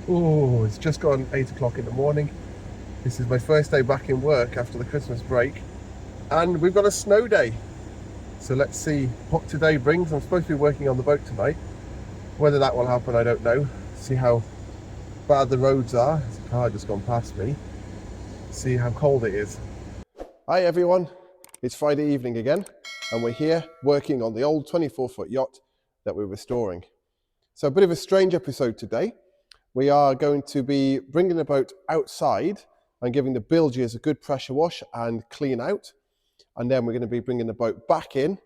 Oh, it's just gone 8 o'clock in the morning. This is my first day back in work after the Christmas break, and we've got a snow day. So let's see what today brings. I'm supposed to be working on the boat tonight. Whether that will happen, I don't know. See how bad the roads are. There's a car just gone past me. See how cold it is. Hi everyone, it's Friday evening again, and we're here working on the old 24-foot yacht that we're restoring. So a bit of a strange episode today. We are going to be bringing the boat outside and giving the bilges a good pressure wash and clean out. And then we're going to be bringing the boat back in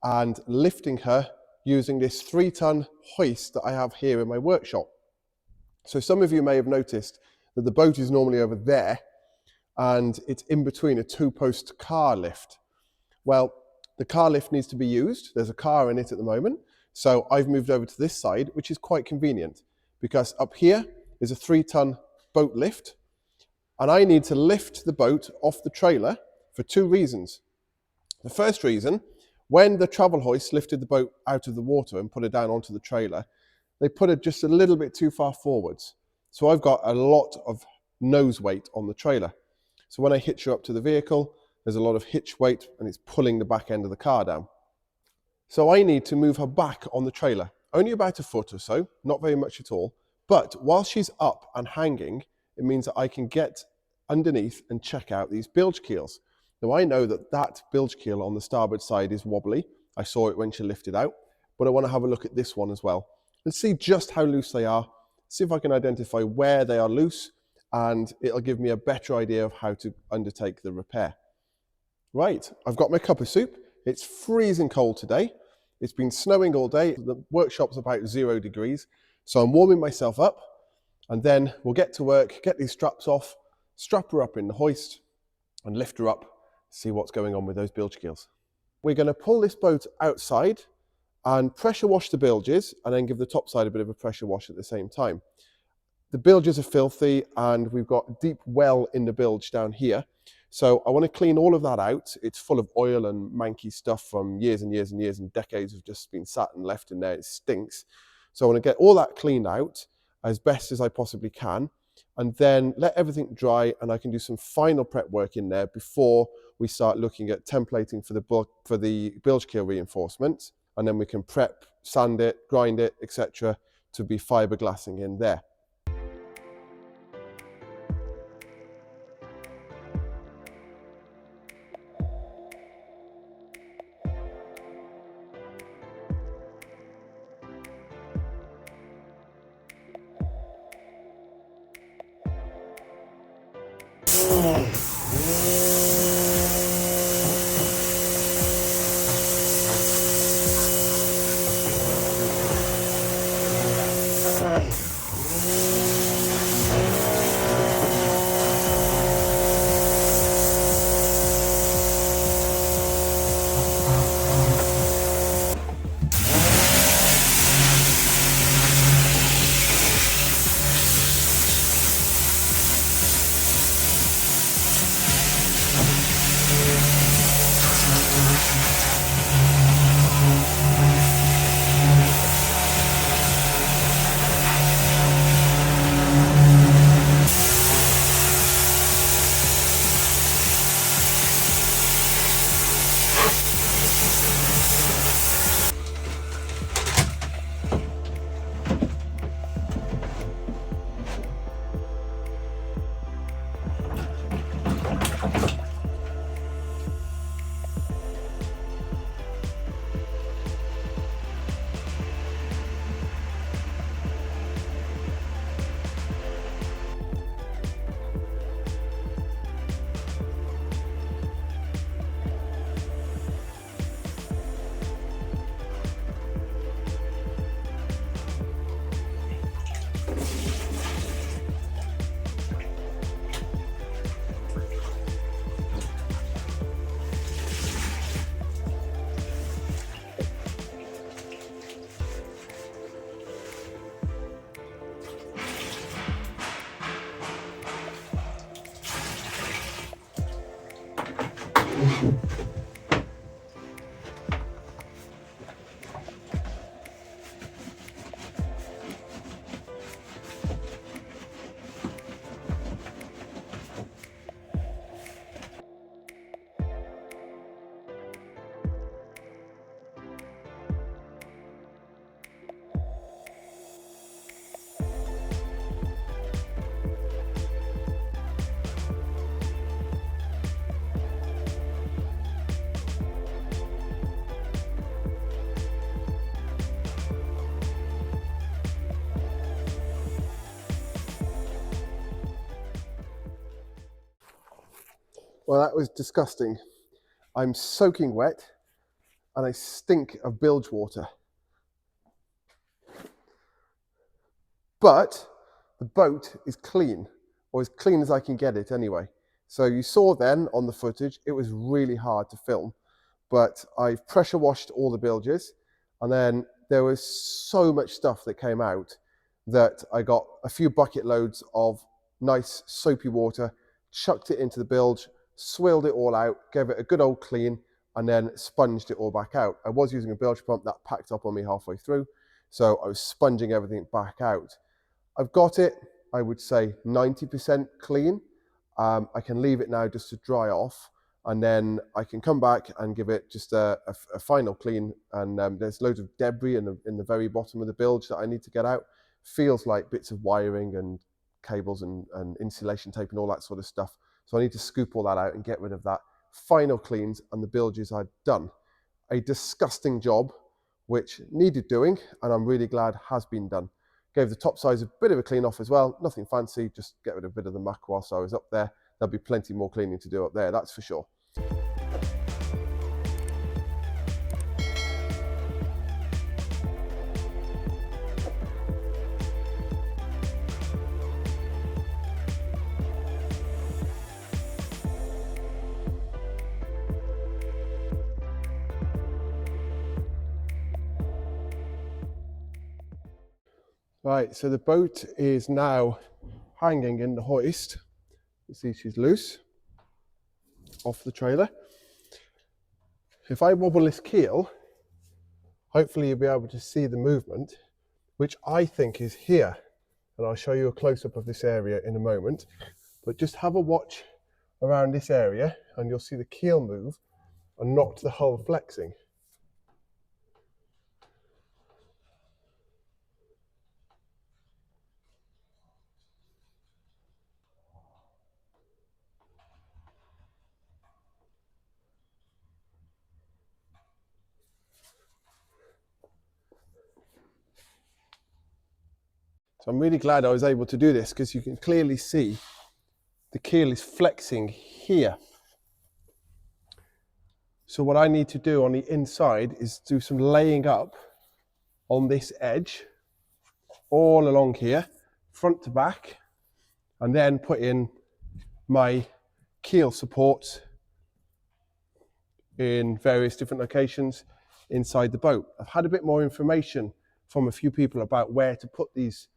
and lifting her using this 3-ton hoist that I have here in my workshop. So some of you may have noticed that the boat is normally over there and it's in between a 2-post car lift. Well, the car lift needs to be used. There's a car in it at the moment. So I've moved over to this side, which is quite convenient because up here is a 3-ton boat lift, and I need to lift the boat off the trailer for 2 reasons. The first reason, when the travel hoist lifted the boat out of the water and put it down onto the trailer, they put it just a little bit too far forwards. So I've got a lot of nose weight on the trailer. So when I hitch her up to the vehicle, there's a lot of hitch weight and it's pulling the back end of the car down. So I need to move her back on the trailer, only about a foot or so, not very much at all. But while she's up and hanging, it means that I can get underneath and check out these bilge keels. Now I know that that bilge keel on the starboard side is wobbly. I saw it when she lifted out, but I want to have a look at this one as well and see just how loose they are, see if I can identify where they are loose, and it'll give me a better idea of how to undertake the repair. Right, I've got my cup of soup. It's freezing cold today. It's been snowing all day. The workshop's about 0 degrees. So I'm warming myself up, and then we'll get to work, get these straps off, strap her up in the hoist and lift her up, see what's going on with those bilge keels. We're going to pull this boat outside and pressure wash the bilges and then give the top side a bit of a pressure wash at the same time. The bilges are filthy and we've got a deep well in the bilge down here. So I want to clean all of that out. It's full of oil and manky stuff from years and years and years and decades of just been sat and left in there. It stinks. So I want to get all that cleaned out as best as I possibly can, and then let everything dry, and I can do some final prep work in there before we start looking at templating for the bilge keel reinforcement, and then we can prep, sand it, grind it, etc. to be fibreglassing in there. Well, that was disgusting. I'm soaking wet and I stink of bilge water. But the boat is clean, or as clean as I can get it anyway. So you saw then on the footage, it was really hard to film, but I've pressure washed all the bilges, and then there was so much stuff that came out that I got a few bucket loads of nice soapy water, chucked it into the bilge, swilled it all out, gave it a good old clean, and then sponged it all back out. I was using a bilge pump that packed up on me halfway through, so I was sponging everything back out. I've got it, I would say 90% clean. I can leave it now just to dry off, and then I can come back and give it just a final clean. And there's loads of debris in the very bottom of the bilge that I need to get out. Feels like bits of wiring and cables and insulation tape and all that sort of stuff. So I need to scoop all that out and get rid of that. Final cleans and the bilges are done. A disgusting job, which needed doing, and I'm really glad has been done. Gave the top sides a bit of a clean off as well. Nothing fancy, just get rid of a bit of the muck whilst I was up there. There'll be plenty more cleaning to do up there, that's for sure. Right, so the boat is now hanging in the hoist. You see she's loose off the trailer. If I wobble this keel, hopefully you'll be able to see the movement, which I think is here. And I'll show you a close-up of this area in a moment. But just have a watch around this area and you'll see the keel move and not the hull flexing. So I'm really glad I was able to do this because you can clearly see the keel is flexing here. So what I need to do on the inside is do some laying up on this edge all along here, front to back, and then put in my keel supports in various different locations inside the boat. I've had a bit more information from a few people about where to put these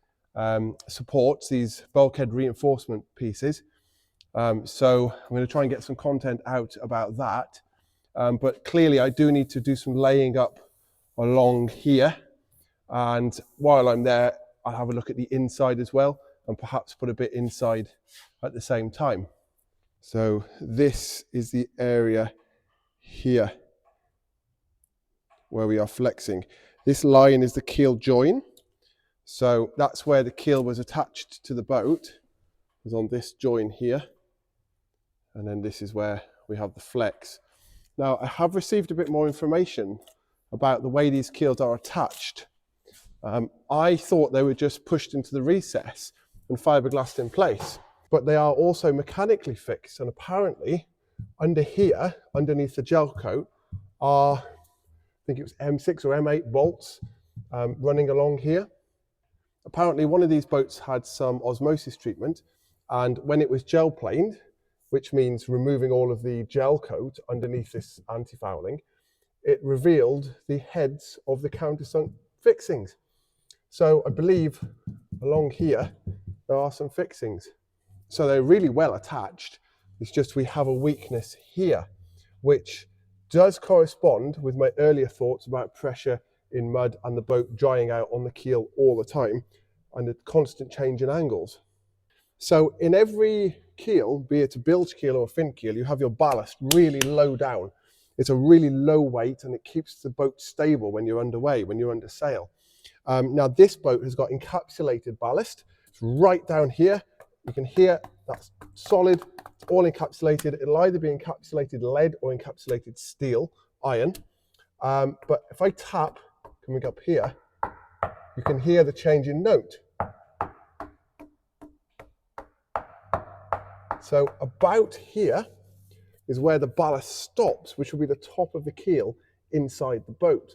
supports, these bulkhead reinforcement pieces. So I'm going to try and get some content out about that. But clearly I do need to do some laying up along here. And while I'm there, I'll have a look at the inside as well and perhaps put a bit inside at the same time. So this is the area here where we are flexing. This line is the keel join. So that's where the keel was attached to the boat, is on this join here. And then this is where we have the flex. Now I have received a bit more information about the way these keels are attached. I thought they were just pushed into the recess and fiberglassed in place, but they are also mechanically fixed, and apparently under here, underneath the gel coat, are, I think it was M6 or M8 bolts running along here. Apparently one of these boats had some osmosis treatment, and when it was gel planed, which means removing all of the gel coat underneath this anti-fouling, it revealed the heads of the countersunk fixings. So I believe along here there are some fixings. So they're really well attached. It's just we have a weakness here, which does correspond with my earlier thoughts about pressure in mud and the boat drying out on the keel all the time and the constant change in angles. So in every keel, be it a bilge keel or a fin keel, you have your ballast really low down. It's a really low weight and it keeps the boat stable when you're underway, when you're under sail. Now this boat has got encapsulated ballast. It's right down here. You can hear that's solid, it's all encapsulated. It'll either be encapsulated lead or encapsulated steel, iron. But if I tap, coming up here, you can hear the change in note. So about here, is where the ballast stops, which will be the top of the keel inside the boat.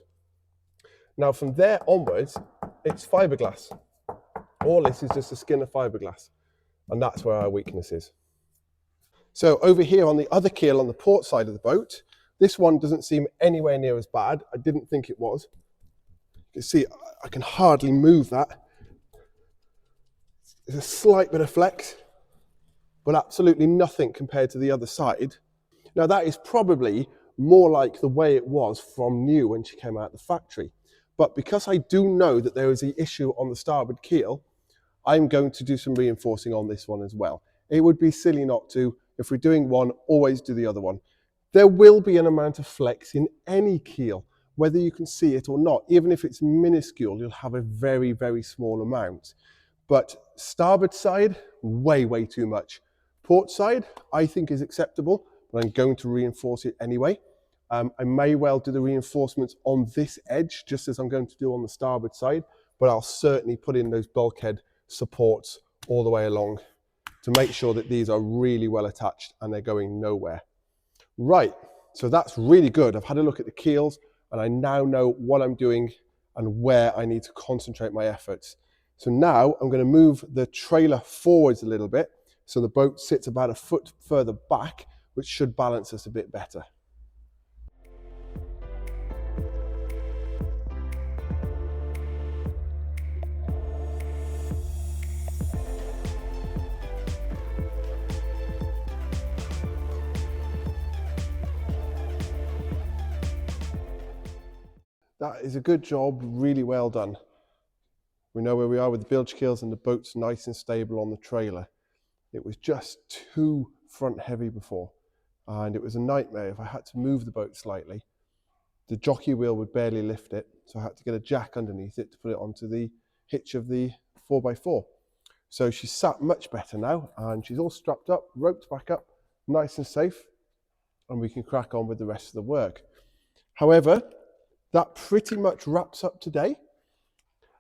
Now from there onwards, it's fiberglass. All this is just a skin of fiberglass, and that's where our weakness is. So over here on the other keel on the port side of the boat, this one doesn't seem anywhere near as bad. I didn't think it was. You can see I can hardly move that. There's a slight bit of flex, but absolutely nothing compared to the other side. Now that is probably more like the way it was from new when she came out of the factory. But because I do know that there is an issue on the starboard keel, I'm going to do some reinforcing on this one as well. It would be silly not to. If we're doing one, always do the other one. There will be an amount of flex in any keel, whether you can see it or not. Even if it's minuscule, you'll have a very, very small amount. But starboard side, way, way too much. Port side, I think is acceptable, but I'm going to reinforce it anyway. I may well do the reinforcements on this edge, just as I'm going to do on the starboard side, but I'll certainly put in those bulkhead supports all the way along to make sure that these are really well attached and they're going nowhere. Right, so that's really good. I've had a look at the keels and I now know what I'm doing and where I need to concentrate my efforts. So now I'm going to move the trailer forwards a little bit so the boat sits about a foot further back, which should balance us a bit better. That is a good job, really well done. We know where we are with the bilge keels and the boat's nice and stable on the trailer. It was just too front heavy before, and it was a nightmare. If I had to move the boat slightly, the jockey wheel would barely lift it, so I had to get a jack underneath it to put it onto the hitch of the 4x4. So she's sat much better now, and she's all strapped up, roped back up, nice and safe, and we can crack on with the rest of the work. However, that pretty much wraps up today.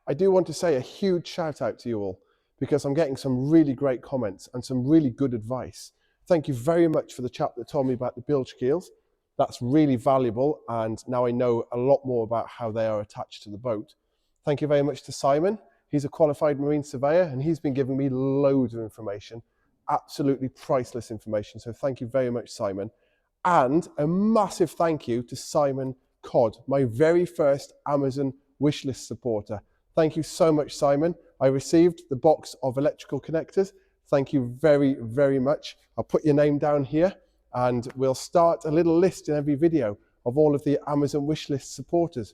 I do want to say a huge shout out to you all, because I'm getting some really great comments and some really good advice. Thank you very much for the chap that told me about the bilge keels. That's really valuable, and now I know a lot more about how they are attached to the boat. Thank you very much to Simon. He's a qualified marine surveyor and he's been giving me loads of information, absolutely priceless information. So thank you very much, Simon. And a massive thank you to Simon Codd, my very first Amazon wishlist supporter. Thank you so much, Simon. I received the box of electrical connectors. Thank you very, very much. I'll put your name down here and we'll start a little list in every video of all of the Amazon wishlist supporters.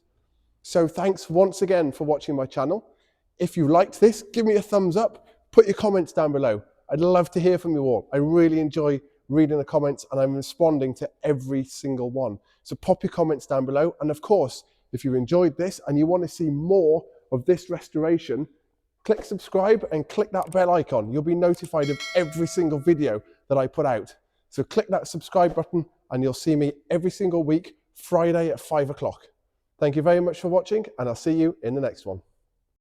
So thanks once again for watching my channel. If you liked this, give me a thumbs up, put your comments down below. I'd love to hear from you all. I really enjoy reading the comments and I'm responding to every single one. So pop your comments down below. And of course, if you enjoyed this and you want to see more of this restoration, click subscribe and click that bell icon. You'll be notified of every single video that I put out. So click that subscribe button and you'll see me every single week, Friday at 5 o'clock. Thank you very much for watching and I'll see you in the next one.